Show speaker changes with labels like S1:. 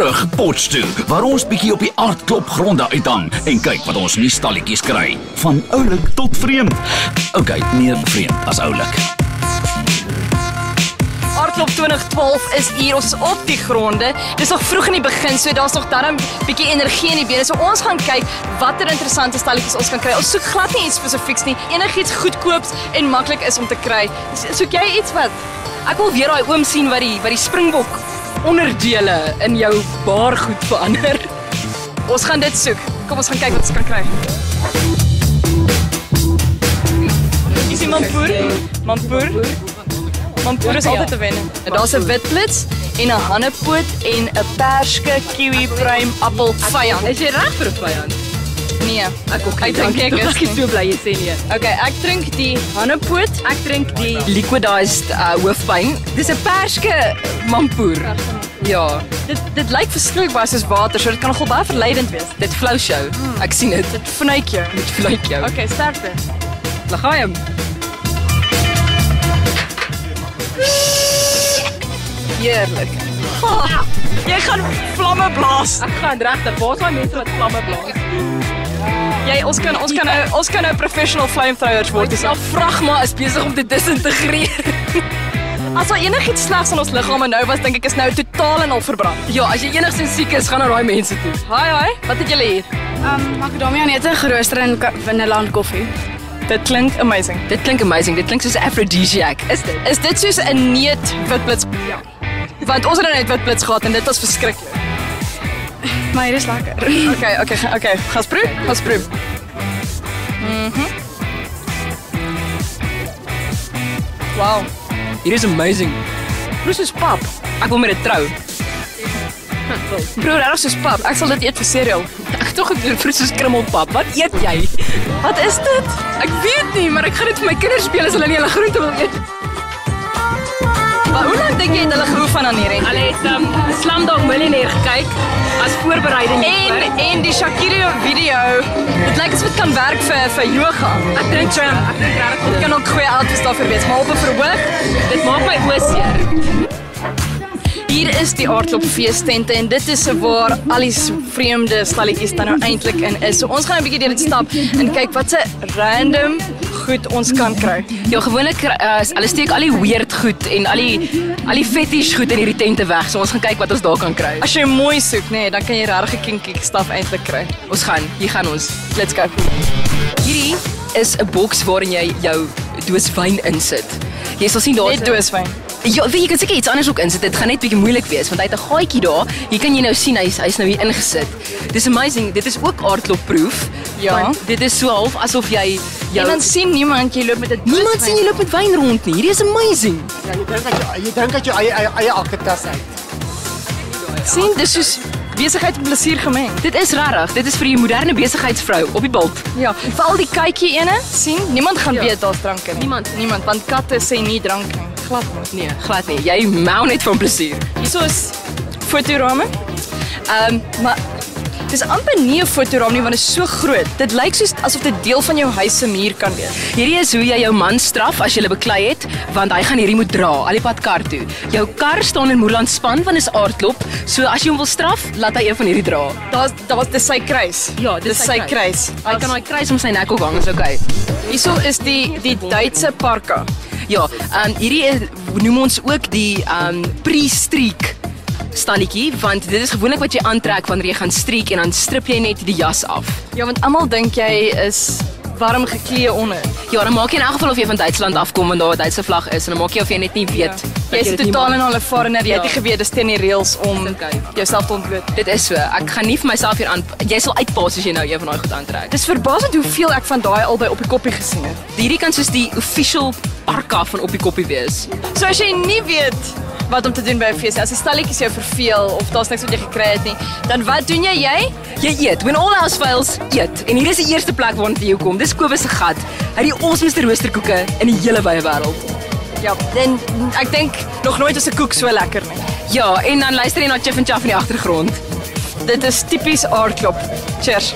S1: terug Potch toe, waar ons bietjie op die aardklopgronde uithang en kyk wat ons nuus stalletjies kry. Van oulik tot vreemd. Okay, meer vreemd as oulik.
S2: Aardklop 2012 is hier, ons is op die gronde. Dis nog vroeg in die begin, so daar's nog darm bietjie energie in die bene. So ons gaan kyk watter interessante stalletjies ons kan kry. Ons soek glad nie iets spesifieks nie. Enigiets goedkoops en maklik is om te kry. Soek jy iets wat? Ek wil weer daai oom sien wat die springbok onderdele in jou baargoed verander. Ons gaan dit soek. Kom ons gaan kyk wat ons kan kry. Is die mampoer? Mampoer is altyd te wen. Daar's 'n witblits en 'n hannepoot en 'n perske, kiwi, pruim, appel, vyand.
S3: Is jy reg vir 'n vyand?
S2: Nee,
S3: Ek dink ek is so bly jy sê nee.
S2: Okay, ek drink die hannepoot.
S3: Ek drink die
S2: Liquidized hoofpyn. Dis 'n perske mampoer. Ja, dit lyk verskriklik baie soos water, so dit kan nogal baie verleidend wees. Dit flou jou. Ek sien dit. Dit vnuik jou. Dit vnuik jou.
S3: Okay, sterkte.
S2: Lag hy hom. Heerlik. Jy gaan vlamme blaas.
S3: Ek gaan regtig, waar's daai mense wat vlamme blaas?
S2: Ons kan nou professional flamethrowers word.
S3: Dis al vragma is besig om te disintegreer.
S2: As daar enigiets slegs in ons liggame nou was, dink ek is nou totaal en al verbrand.
S3: Ja, as jy enigstens siek is, gaan na daai mense toe.
S2: Hi, wat het julle hier?
S4: Macadamia neute gerooster in vanilla en koffie.
S2: Dit klink amazing.
S3: Dit klink amazing. Dit klink soos 'n aphrodisiac.
S2: Is dit soos 'n neut witblits? Ja. Want ons het nou net witblits gehad en dit was verskriklik.
S4: Maar hier is lekker.
S2: Okay. Gaan proe. Wow.
S3: Hier is amazing.
S2: Proe soos pap.
S3: Ek wil met dit trou.
S2: Proe regtig soos pap. Ek sal dit eet vir cereal.
S3: Ek tog ek proe soos krummelpap. Wat eet jy?
S2: Wat is dit?
S3: Ek weet nie, maar ek gaan dit vir my kinders speel as hulle nie hulle groente wil eet.
S2: Maar hoe lank dink jy het hulle gehoef van aan hierdie?
S3: Hulle het Slumdog Millionaire gekyk as voorbereiding.
S2: En die Shakira video. Dit lyk asof dit kan werk vir yoga.
S3: Ek dink regtig
S2: Dit kan ook goeie outfits daarvoor wees, maar op 'n verhoog,
S3: dit maak my oë seer.
S2: hier is die aardklopfeestente en dit is waar al die vreemde stalletjies dan nou eintlik in is. So ons gaan 'n bietjie deur dit stap en kyk wat se random goed ons kan kry.
S3: Ja, gewoonlik hulle steek al die weird goed en al die fetish goed in hierdie tente weg. So ons gaan kyk wat ons daar kan kry.
S2: As jy mooi soek, nee, dan kan jy regtig kinky stuff eintlik kry.
S3: Hier gaan ons.
S2: Let's go.
S3: Hierdie is 'n boks waarin jy jou doos wyn insit. Jy sal sien daar's
S2: Net dooswyn.
S3: Ja, weet jy kan seker iets anders ook insit. Dit gaan net bietjie moeilik wees want hy het 'n gaatjie daar. Hier kan jy nou sien hy's nou hier ingesit. Dis amazing. Dit is ook aardklopproof.
S2: Ja.
S3: Want dit is so half asof jy
S2: En dan sien niemand jy loop met 'n
S3: niemand sien jy loop met wyn rond nie. Hierdie is amazing.
S5: Ja, jy dink dat jy eie akketas uit.
S2: sien, dis soos besigheid en plesier gemeng.
S3: Dit is regtig. Dit is vir die moderne besigheidsvrou op die bult.
S2: Ja, veral die kykie ene, sien, niemand gaan weet daar's drank in.
S3: Niemand.
S2: Want katte sê nie drank nie. Glad nie.
S3: Nee, glad nie. Jy mou net van plesier.
S2: Hierso is fotorame. Maar dis amper nie 'n fotoraam nie want dit is so groot. Dit lyk soos asof dit deel van jou huis se muur kan wees.
S3: Hierdie is hoe jy jou man straf as jy hulle beklei het, want hy gaan hierdie moet dra al die pad kar toe. Jou kar staan in Moerland span want is aardklop, so as jy hom wil straf, laat hy een van hierdie dra.
S2: Dis sy kruis.
S3: Ja,
S2: dis sy kruis.
S3: Hy kan daai kruis om sy nek ook hang, is okay.
S2: Hierso is die Duitse parka.
S3: Ja, hierdie noem ons ook die pre-streak stalletjie, want dit is gewoonlik wat jy aantrek wanneer jy gaan streak en dan strip jy net die jas af.
S2: Ja, want almal dink jy is warm geklee onder.
S3: Ja, dan maak jy in elk geval of jy van Duitsland afkom en daar 'n Duitse vlag is en dan maak jy of jy net nie weet.
S2: Jy's totaal en al 'n foreigner. Jy het nie geweet dis teen die reëls om jouself te ontbloot.
S3: Dit is so. Ek gaan nie vir myself hier aan. Jy sal uitpaas as jy nou een van daai goed aantrek.
S2: Dis verbasend hoeveel ek van daai albei op die koppie gesien het.
S3: Hierdie kan soos die official parka van op die koppie wees.
S2: So as jy nie weet wat om te doen by 'n fees, as die stalletjies jou verveel of daar's niks wat jy gekry het nie, dan wat doen jy?
S3: Jy eet. When all else fails, eet. En hier is die eerste plek waarna jy kom. Dis Kobus se gat. Hy het die awesomeste roosterkoeke in die hele wye wêreld.
S2: Ja, en ek dink nog nooit was 'n koek so lekker nie.
S3: Ja, en dan luister jy na Chiff and Chaff in die agtergrond.
S2: Dit is tipies aardklop. Cheers.